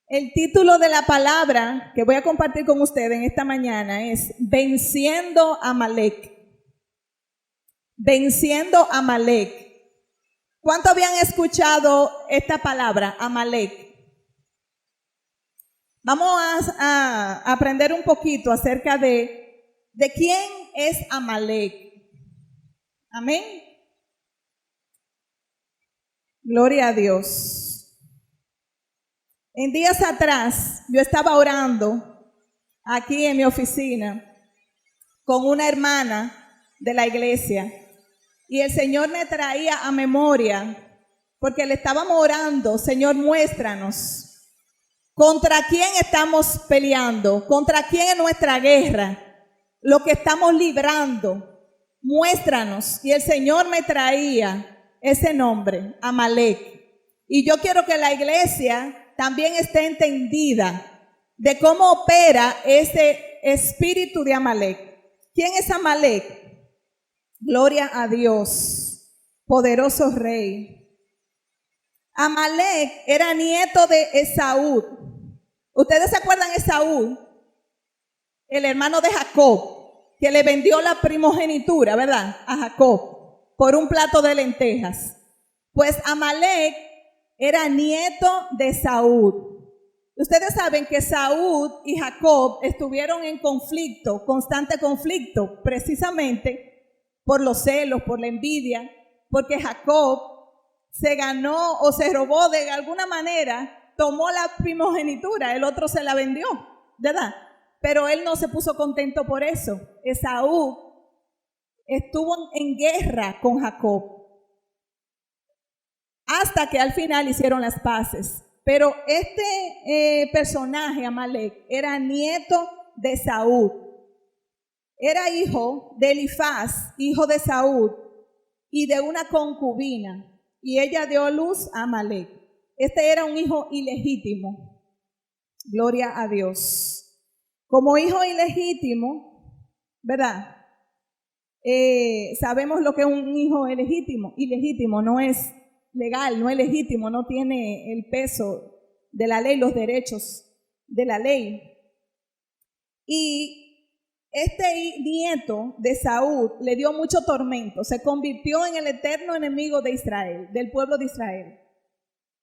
El título de la palabra que voy a compartir con ustedes en esta mañana es Venciendo a Amalek. Venciendo a Amalek. ¿Cuántos habían escuchado esta palabra, Amalek? Vamos a aprender un poquito acerca de quién es Amalek. Amén. Gloria a Dios. En días atrás yo estaba orando aquí en mi oficina con una hermana de la iglesia y el Señor me traía a memoria porque le estábamos orando: Señor, muéstranos contra quién estamos peleando, contra quién es nuestra guerra, lo que estamos librando, muéstranos. Y el Señor me traía ese nombre, Amalek. Y yo quiero que la iglesia también esté entendida de cómo opera ese espíritu de Amalek. ¿Quién es Amalek? Gloria a Dios, poderoso Rey. Amalek era nieto de Esaú. ¿Ustedes se acuerdan de Esaú? El hermano de Jacob, que le vendió la primogenitura, ¿verdad? A Jacob por un plato de lentejas. Pues Amalek era nieto de Saúl. Ustedes saben que Saúl y Jacob estuvieron en conflicto, constante conflicto, precisamente por los celos, por la envidia, porque Jacob se ganó o se robó de alguna manera, tomó la primogenitura, el otro se la vendió, ¿verdad? Pero él no se puso contento por eso. Esaú estuvo en guerra con Jacob hasta que al final hicieron las paces. Pero este personaje, Amalek, era nieto de Saúl. Era hijo de Elifaz, hijo de Saúl, y de una concubina. Y ella dio luz a Amalek. Este era un hijo ilegítimo. Gloria a Dios. Como hijo ilegítimo, ¿verdad? Sabemos lo que es un hijo ilegítimo. Ilegítimo no es legal, no es legítimo, no tiene el peso de la ley, los derechos de la ley. Y este nieto de Saúl le dio mucho tormento, se convirtió en el eterno enemigo de Israel, del pueblo de Israel.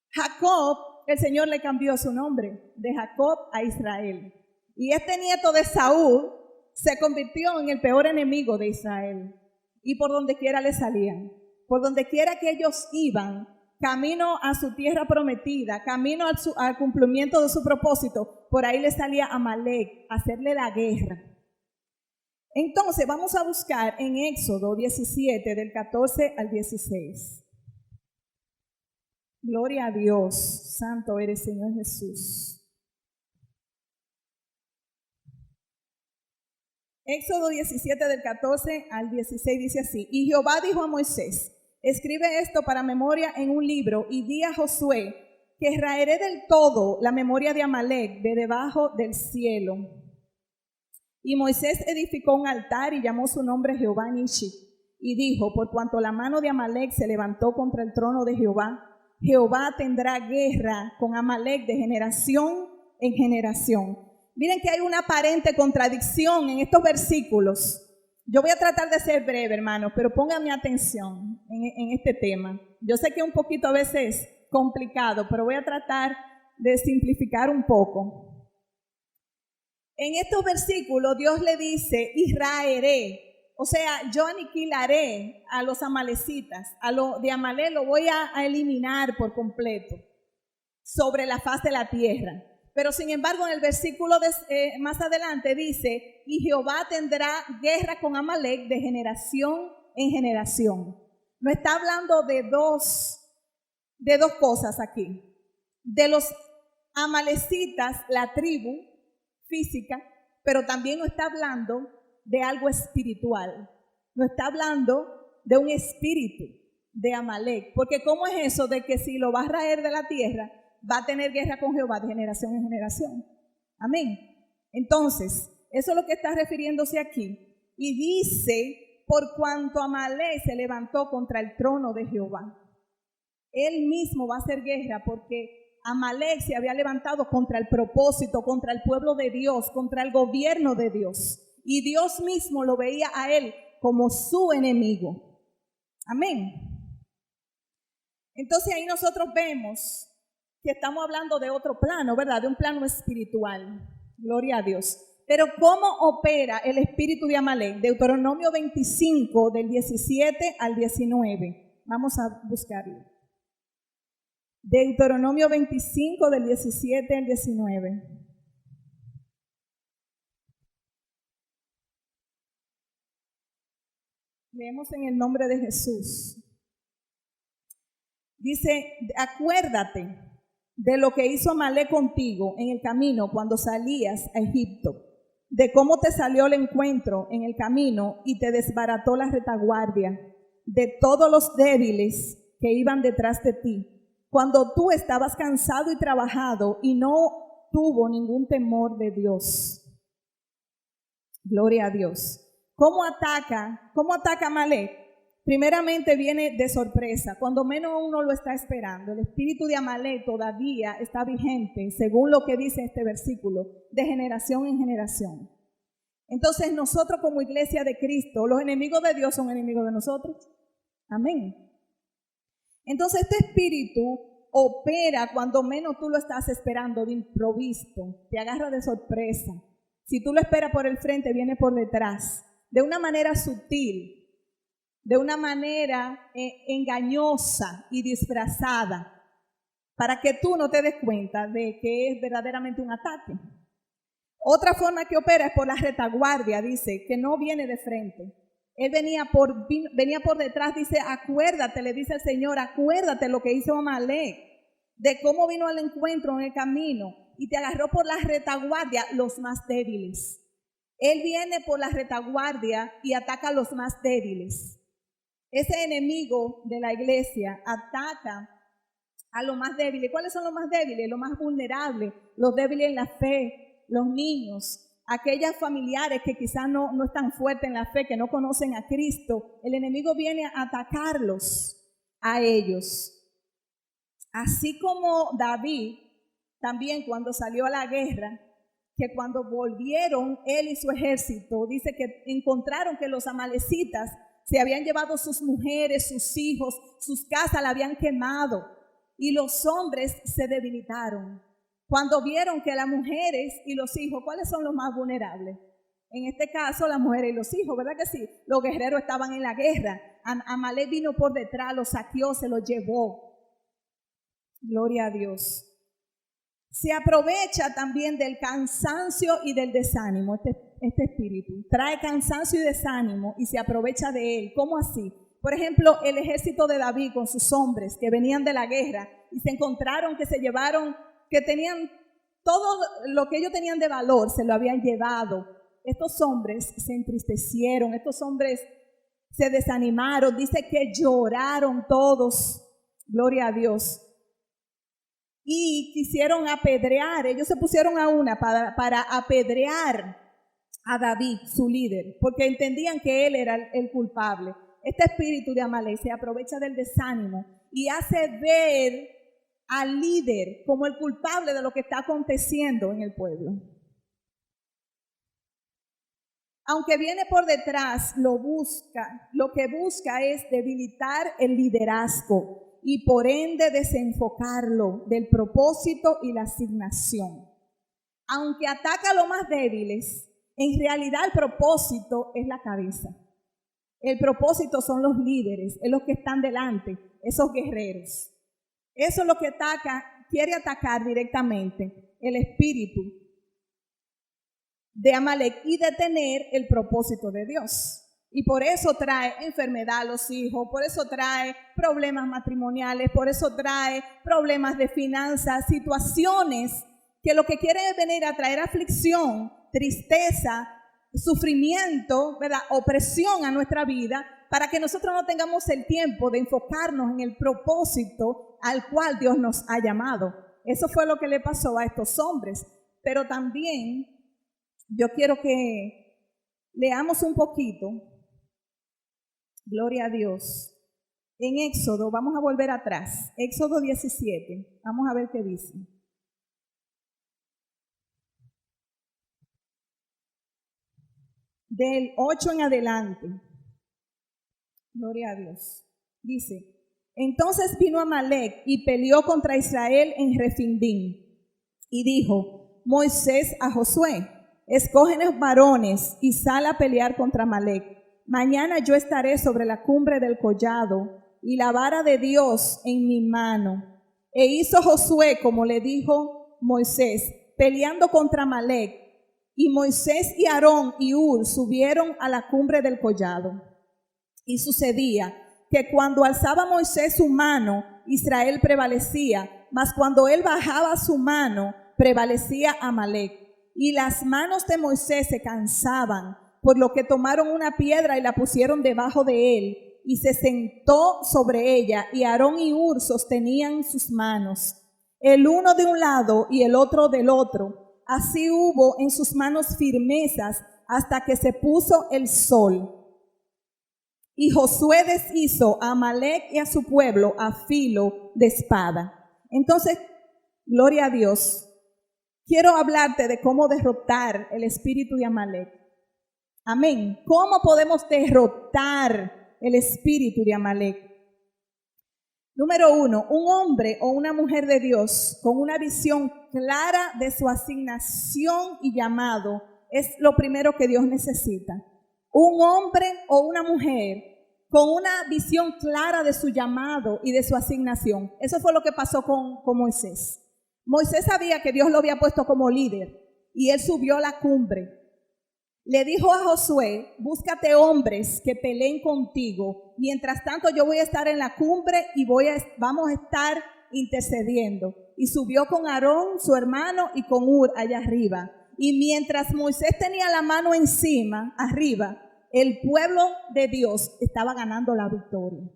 Jacob, el Señor le cambió su nombre, de Jacob a Israel. Y este nieto de Saúl se convirtió en el peor enemigo de Israel. Y por donde quiera le salían, por donde quiera que ellos iban, camino a su tierra prometida, camino al cumplimiento de su propósito, por ahí le salía Amalek a hacerle la guerra. Entonces vamos a buscar en Éxodo 17, del 14 al 16. Gloria a Dios, santo eres Señor Jesús. Éxodo 17, del 14 al 16 dice así: Y Jehová dijo a Moisés: escribe esto para memoria en un libro y di a Josué que raeré del todo la memoria de Amalek de debajo del cielo. Y Moisés edificó un altar y llamó su nombre Jehová Nishi. Y dijo: por cuanto la mano de Amalek se levantó contra el trono de Jehová, Jehová tendrá guerra con Amalek de generación en generación. Miren que hay una aparente contradicción en estos versículos. Yo voy a tratar de ser breve, hermanos, pero pónganme atención en este tema. Yo sé que es un poquito a veces complicado, pero voy a tratar de simplificar un poco. En estos versículos Dios le dice: y raeré, o sea, yo aniquilaré a los amalecitas, a lo de Amalek lo voy a eliminar por completo sobre la faz de la tierra. Pero sin embargo en el versículo más adelante dice: y Jehová tendrá guerra con Amalek de generación en generación. No está hablando de dos cosas aquí. De los amalecitas, la tribu física, pero también no está hablando de algo espiritual. No está hablando de un espíritu de Amalek. Porque ¿cómo es eso de que si lo va a raer de la tierra, va a tener guerra con Jehová de generación en generación? Amén. Entonces, eso es lo que está refiriéndose aquí. Y dice: por cuanto Amalek se levantó contra el trono de Jehová. Él mismo va a hacer guerra porque Amalek se había levantado contra el propósito, contra el pueblo de Dios, contra el gobierno de Dios. Y Dios mismo lo veía a él como su enemigo. Amén. Entonces ahí nosotros vemos que estamos hablando de otro plano, ¿verdad? De un plano espiritual. Gloria a Dios. Pero ¿cómo opera el espíritu de Amalek? Deuteronomio 25, del 17 al 19. Vamos a buscarlo. Deuteronomio 25, del 17 al 19. Leemos en el nombre de Jesús. Dice, acuérdate de lo que hizo Amalek contigo en el camino cuando salías a Egipto, de cómo te salió el encuentro en el camino y te desbarató la retaguardia, de todos los débiles que iban detrás de ti, cuando tú estabas cansado y trabajado y no tuvo ningún temor de Dios. Gloria a Dios. ¿Cómo ataca Amalek? Primeramente viene de sorpresa, cuando menos uno lo está esperando. El espíritu de Amalek todavía está vigente, según lo que dice este versículo, de generación en generación. Entonces nosotros como iglesia de Cristo, los enemigos de Dios son enemigos de nosotros. Amén. Entonces este espíritu opera cuando menos tú lo estás esperando, de improviso, te agarra de sorpresa. Si tú lo esperas por el frente, viene por detrás, de una manera sutil, de una manera engañosa y disfrazada, para que tú no te des cuenta de que es verdaderamente un ataque. Otra forma que opera es por la retaguardia, dice, que no viene de frente. Él venía por detrás, dice, acuérdate, le dice el Señor, acuérdate lo que hizo Amalek, de cómo vino al encuentro en el camino y te agarró por la retaguardia, los más débiles. Él viene por la retaguardia y ataca a los más débiles. Ese enemigo de la iglesia ataca a los más débiles. ¿Cuáles son los más débiles? Los más vulnerables, los débiles en la fe, los niños, aquellas familiares que quizás no están fuertes en la fe, que no conocen a Cristo. El enemigo viene a atacarlos a ellos. Así como David, también cuando salió a la guerra, que cuando volvieron él y su ejército, dice que encontraron que los amalecitas se habían llevado sus mujeres, sus hijos, sus casas la habían quemado y los hombres se debilitaron. Cuando vieron que las mujeres y los hijos, ¿cuáles son los más vulnerables? En este caso, las mujeres y los hijos, ¿verdad que sí? Los guerreros estaban en la guerra. Amalek vino por detrás, los saqueó, se los llevó. Gloria a Dios. Se aprovecha también del cansancio y del desánimo, este espíritu. Trae cansancio y desánimo y se aprovecha de él. ¿Cómo así? Por ejemplo, el ejército de David con sus hombres que venían de la guerra y se encontraron que se llevaron, que tenían todo lo que ellos tenían de valor, se lo habían llevado. Estos hombres se entristecieron, estos hombres se desanimaron, dice que lloraron todos. Gloria a Dios. Y quisieron apedrear, ellos se pusieron a una para apedrear a David, su líder, porque entendían que él era el culpable. Este espíritu de Amalek se aprovecha del desánimo y hace ver al líder como el culpable de lo que está aconteciendo en el pueblo. Aunque viene por detrás, lo que busca es debilitar el liderazgo y por ende desenfocarlo del propósito y la asignación. Aunque ataca a los más débiles, en realidad el propósito es la cabeza. El propósito son los líderes, es los que están delante, esos guerreros. Eso es lo que quiere atacar directamente el espíritu de Amalek y detener el propósito de Dios. Y por eso trae enfermedad a los hijos, por eso trae problemas matrimoniales, por eso trae problemas de finanzas, situaciones que lo que quieren es venir a traer aflicción, tristeza, sufrimiento, ¿verdad? Opresión a nuestra vida, para que nosotros no tengamos el tiempo de enfocarnos en el propósito al cual Dios nos ha llamado. Eso fue lo que le pasó a estos hombres. Pero también yo quiero que leamos un poquito, gloria a Dios, en Éxodo, vamos a volver atrás, Éxodo 17, vamos a ver qué dice. Del 8 en adelante. Gloria a Dios. Dice, entonces vino Amalec y peleó contra Israel en Refidim. Y dijo Moisés a Josué, escógenos varones y sal a pelear contra Amalec. Mañana yo estaré sobre la cumbre del collado y la vara de Dios en mi mano. E hizo Josué como le dijo Moisés, peleando contra Amalec. Y Moisés y Aarón y Hur subieron a la cumbre del collado. Y sucedía que cuando alzaba Moisés su mano, Israel prevalecía, mas cuando él bajaba su mano, prevalecía Amalec. Y las manos de Moisés se cansaban, por lo que tomaron una piedra y la pusieron debajo de él, y se sentó sobre ella, y Aarón y Hur sostenían sus manos, el uno de un lado y el otro del otro. Así hubo en sus manos firmezas hasta que se puso el sol. Y Josué deshizo a Amalec y a su pueblo a filo de espada. Entonces, gloria a Dios. Quiero hablarte de cómo derrotar el espíritu de Amalec. Amén. ¿Cómo podemos derrotar el espíritu de Amalec? Número 1, un hombre o una mujer de Dios con una visión clara de su asignación y llamado es lo primero que Dios necesita. Un hombre o una mujer con una visión clara de su llamado y de su asignación. Eso fue lo que pasó con Moisés. Moisés sabía que Dios lo había puesto como líder y él subió a la cumbre. Le dijo a Josué, búscate hombres que peleen contigo. Mientras tanto yo voy a estar en la cumbre y vamos a estar intercediendo. Y subió con Aarón, su hermano, y con Hur allá arriba. Y mientras Moisés tenía la mano encima, arriba, el pueblo de Dios estaba ganando la victoria.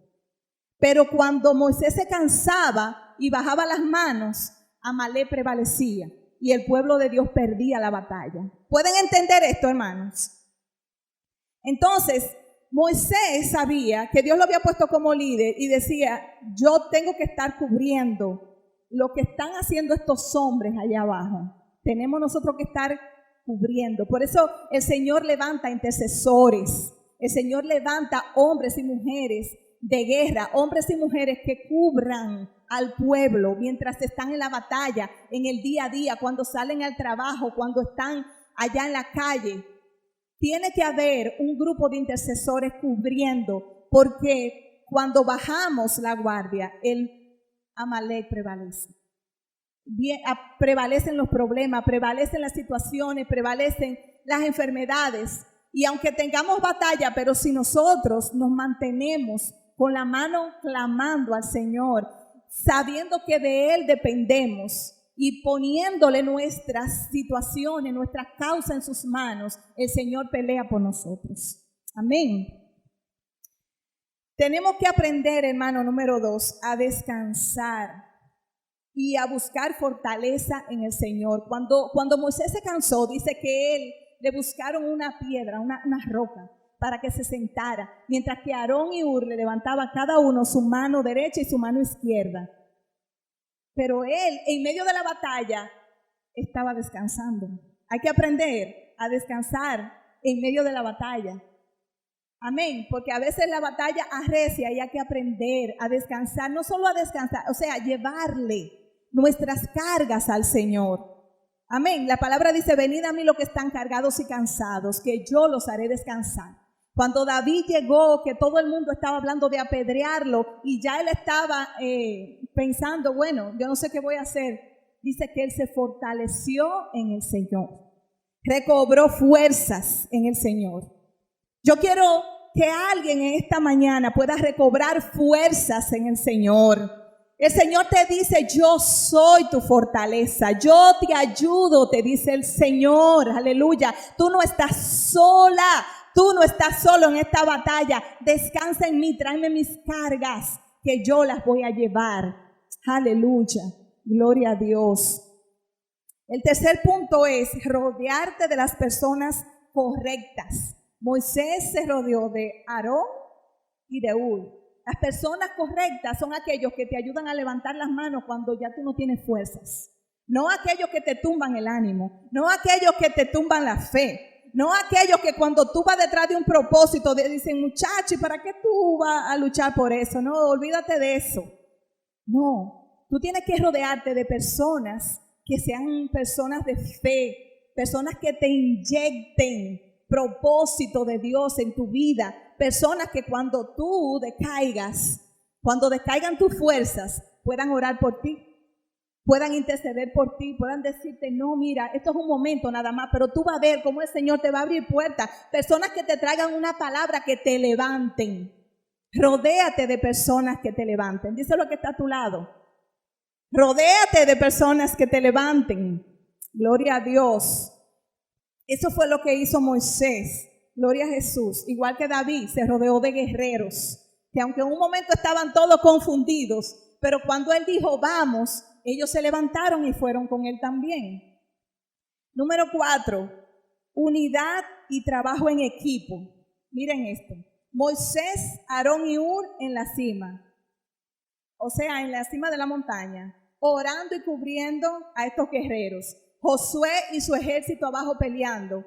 Pero cuando Moisés se cansaba y bajaba las manos, Amalec prevalecía. Y el pueblo de Dios perdía la batalla. ¿Pueden entender esto, hermanos? Entonces, Moisés sabía que Dios lo había puesto como líder y decía, yo tengo que estar cubriendo lo que están haciendo estos hombres allá abajo. Tenemos nosotros que estar cubriendo. Por eso el Señor levanta intercesores. El Señor levanta hombres y mujeres de guerra, hombres y mujeres que cubran al pueblo mientras están en la batalla, en el día a día, cuando salen al trabajo, cuando están allá en la calle. Tiene que haber un grupo de intercesores cubriendo, porque cuando bajamos la guardia, el Amalec prevalece. Prevalecen los problemas, prevalecen las situaciones, prevalecen las enfermedades. Y aunque tengamos batalla, pero si nosotros nos mantenemos con la mano clamando al Señor, sabiendo que de Él dependemos y poniéndole nuestras situaciones, nuestras causas en sus manos, el Señor pelea por nosotros. Amén. Tenemos que aprender, hermano, número 2, a descansar y a buscar fortaleza en el Señor. Cuando Moisés se cansó, dice que él le buscaron una piedra, una roca, para que se sentara, mientras que Aarón y Hur le levantaban cada uno su mano derecha y su mano izquierda. Pero él, en medio de la batalla, estaba descansando. Hay que aprender a descansar en medio de la batalla. Amén, porque a veces la batalla arrecia y hay que aprender a descansar, no solo a descansar, o sea, llevarle nuestras cargas al Señor. Amén, la palabra dice, venid a mí los que están cargados y cansados, que yo los haré descansar. Cuando David llegó, que todo el mundo estaba hablando de apedrearlo y ya él estaba pensando, bueno, yo no sé qué voy a hacer. Dice que él se fortaleció en el Señor, recobró fuerzas en el Señor. Yo quiero que alguien en esta mañana pueda recobrar fuerzas en el Señor. El Señor te dice, yo soy tu fortaleza, yo te ayudo, te dice el Señor, aleluya. Tú no estás sola. Tú no estás solo en esta batalla. Descansa en mí, tráeme mis cargas, que yo las voy a llevar. Aleluya, gloria a Dios. El tercer punto es rodearte de las personas correctas. Moisés se rodeó de Aarón y de Hur. Las personas correctas son aquellos que te ayudan a levantar las manos cuando ya tú no tienes fuerzas. No aquellos que te tumban el ánimo, no aquellos que te tumban la fe, no aquellos que cuando tú vas detrás de un propósito te dicen, muchacho, ¿y para qué tú vas a luchar por eso? No, olvídate de eso. No, tú tienes que rodearte de personas que sean personas de fe, personas que te inyecten propósito de Dios en tu vida, personas que cuando tú decaigas, cuando decaigan tus fuerzas, puedan orar por ti, puedan interceder por ti, puedan decirte, no, mira, esto es un momento nada más, pero tú vas a ver cómo el Señor te va a abrir puertas, personas que te traigan una palabra que te levanten. Rodéate de personas que te levanten. Dice lo que está a tu lado. Rodéate de personas que te levanten. Gloria a Dios. Eso fue lo que hizo Moisés. Gloria a Jesús. Igual que David se rodeó de guerreros, que aunque en un momento estaban todos confundidos, pero cuando él dijo, vamos, ellos se levantaron y fueron con él también. Número 4, unidad y trabajo en equipo. Miren esto. Moisés, Aarón y Hur en la cima. O sea, en la cima de la montaña, orando y cubriendo a estos guerreros. Josué y su ejército abajo peleando,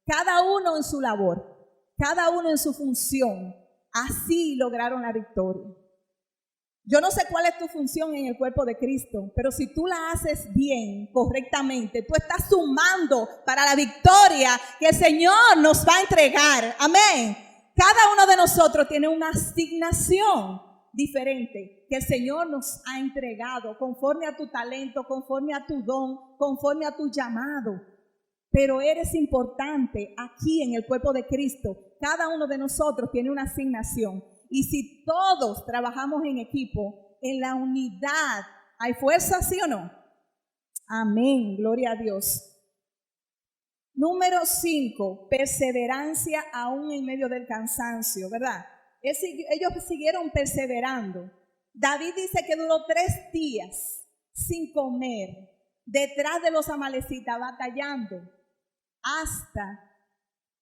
cada uno en su labor, cada uno en su función. Así lograron la victoria. Yo no sé cuál es tu función en el cuerpo de Cristo, pero si tú la haces bien, correctamente, tú estás sumando para la victoria que el Señor nos va a entregar. Amén. Cada uno de nosotros tiene una asignación diferente que el Señor nos ha entregado conforme a tu talento, conforme a tu don, conforme a tu llamado. Pero eres importante aquí en el cuerpo de Cristo. Cada uno de nosotros tiene una asignación. Y si todos trabajamos en equipo, en la unidad, ¿hay fuerza, sí o no? Amén, gloria a Dios. Número 5, perseverancia aún en medio del cansancio, ¿verdad? Ellos siguieron perseverando. David dice que duró 3 días sin comer, detrás de los amalecitas, batallando, hasta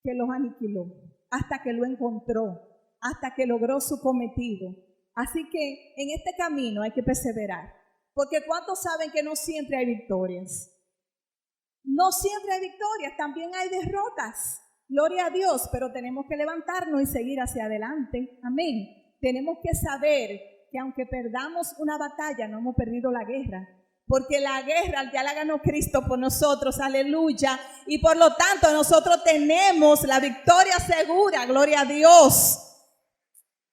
que los aniquiló, hasta que lo encontró, hasta que logró su cometido. Así que en este camino hay que perseverar, porque ¿cuántos saben que no siempre hay victorias? No siempre hay victorias, también hay derrotas. Gloria a Dios, pero tenemos que levantarnos y seguir hacia adelante. Amén. Tenemos que saber que aunque perdamos una batalla, no hemos perdido la guerra. Porque la guerra ya la ganó Cristo por nosotros, aleluya. Y por lo tanto nosotros tenemos la victoria segura, gloria a Dios.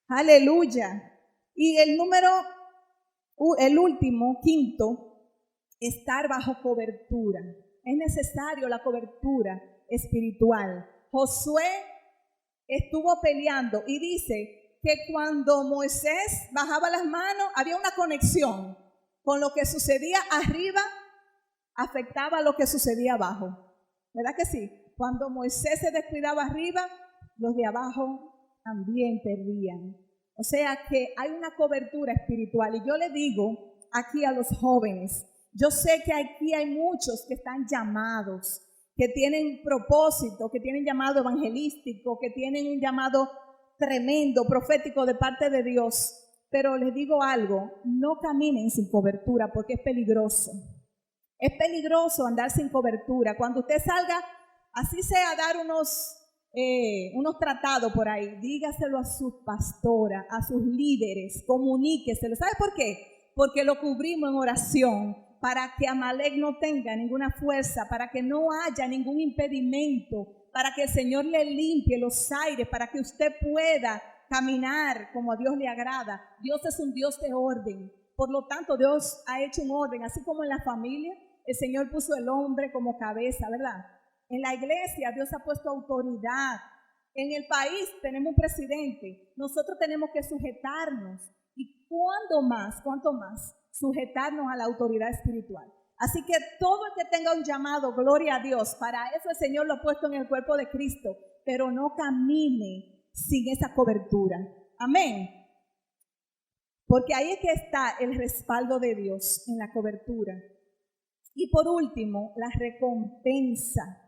Aleluya. Y el último, 5, estar bajo cobertura. Es necesario la cobertura espiritual. Josué estuvo peleando y dice que cuando Moisés bajaba las manos había una conexión con lo que sucedía arriba, afectaba lo que sucedía abajo. ¿Verdad que sí? Cuando Moisés se descuidaba arriba, los de abajo también perdían. O sea que hay una cobertura espiritual. Y yo le digo aquí a los jóvenes, yo sé que aquí hay muchos que están llamados, que tienen propósito, que tienen llamado evangelístico, que tienen un llamado tremendo, profético de parte de Dios. Pero les digo algo, no caminen sin cobertura porque es peligroso. Es peligroso andar sin cobertura. Cuando usted salga, así sea a dar unos tratados por ahí, dígaselo a su pastora, a sus líderes, comuníqueselo. ¿Sabe por qué? Porque lo cubrimos en oración, para que Amalek no tenga ninguna fuerza, para que no haya ningún impedimento, para que el Señor le limpie los aires, para que usted pueda caminar como a Dios le agrada. Dios es un Dios de orden. Por lo tanto, Dios ha hecho un orden, así como en la familia, el Señor puso el hombre como cabeza, ¿verdad? En la iglesia, Dios ha puesto autoridad. En el país tenemos un presidente. Nosotros tenemos que sujetarnos. ¿Y cuánto más, sujetarnos a la autoridad espiritual? Así que todo el que tenga un llamado, gloria a Dios, para eso el Señor lo ha puesto en el cuerpo de Cristo, pero no camine sin esa cobertura. Amén. Porque ahí es que está el respaldo de Dios, en la cobertura. Y por último, la recompensa.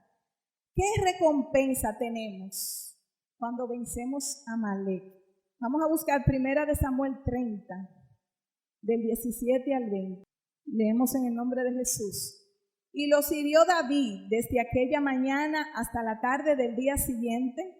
¿Qué recompensa tenemos cuando vencemos a Amalek? Vamos a buscar 1 Samuel 30, del 17 al 20. Leemos en el nombre de Jesús. Y los hirió David desde aquella mañana hasta la tarde del día siguiente,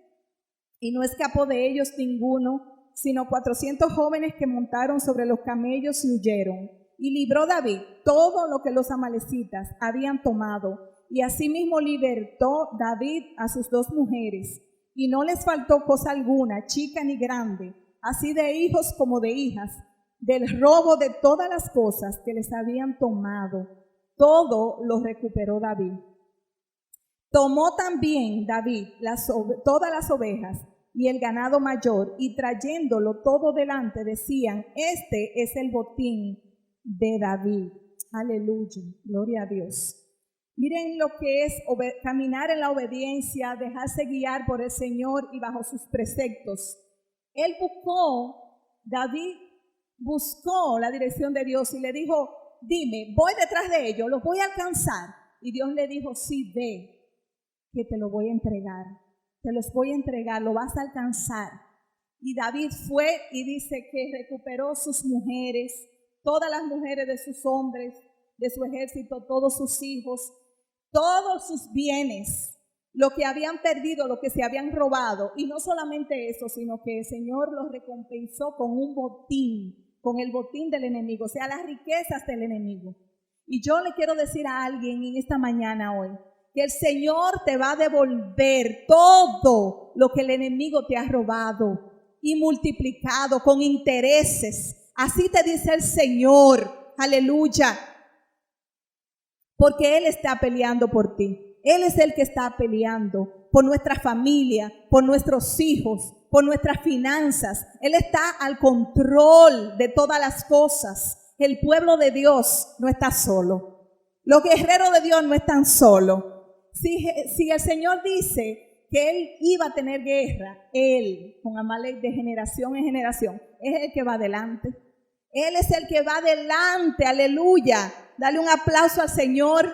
y no escapó de ellos ninguno, sino 400 jóvenes que montaron sobre los camellos y huyeron. Y libró David todo lo que los amalecitas habían tomado, y asimismo libertó David a sus 2 mujeres, y no les faltó cosa alguna, chica ni grande, así de hijos como de hijas, del robo de todas las cosas que les habían tomado. Todo lo recuperó David. Tomó también David todas las ovejas y el ganado mayor, y trayéndolo todo delante decían: este es el botín de David. Aleluya, gloria a Dios. Miren lo que es caminar en la obediencia, dejarse guiar por el Señor y bajo sus preceptos. David buscó la dirección de Dios y le dijo: dime, voy detrás de ellos, los voy a alcanzar. Y Dios le dijo: sí, ve, que te lo voy a entregar, te los voy a entregar, lo vas a alcanzar. Y David fue y dice que recuperó sus mujeres, todas las mujeres de sus hombres, de su ejército, todos sus hijos, todos sus bienes, lo que habían perdido, lo que se habían robado. Y no solamente eso, sino que el Señor los recompensó con un botín, con el botín del enemigo, o sea, las riquezas del enemigo. Y yo le quiero decir a alguien en esta mañana hoy, que el Señor te va a devolver todo lo que el enemigo te ha robado y multiplicado con intereses. Así te dice el Señor, aleluya, porque Él está peleando por ti. Él es el que está peleando por nuestra familia, por nuestros hijos, por nuestras finanzas. Él está al control de todas las cosas. El pueblo de Dios no está solo. Los guerreros de Dios no están solos. Si el Señor dice que Él iba a tener guerra, Él, con Amalek de generación en generación, es el que va adelante. Él es el que va adelante, aleluya. Dale un aplauso al Señor.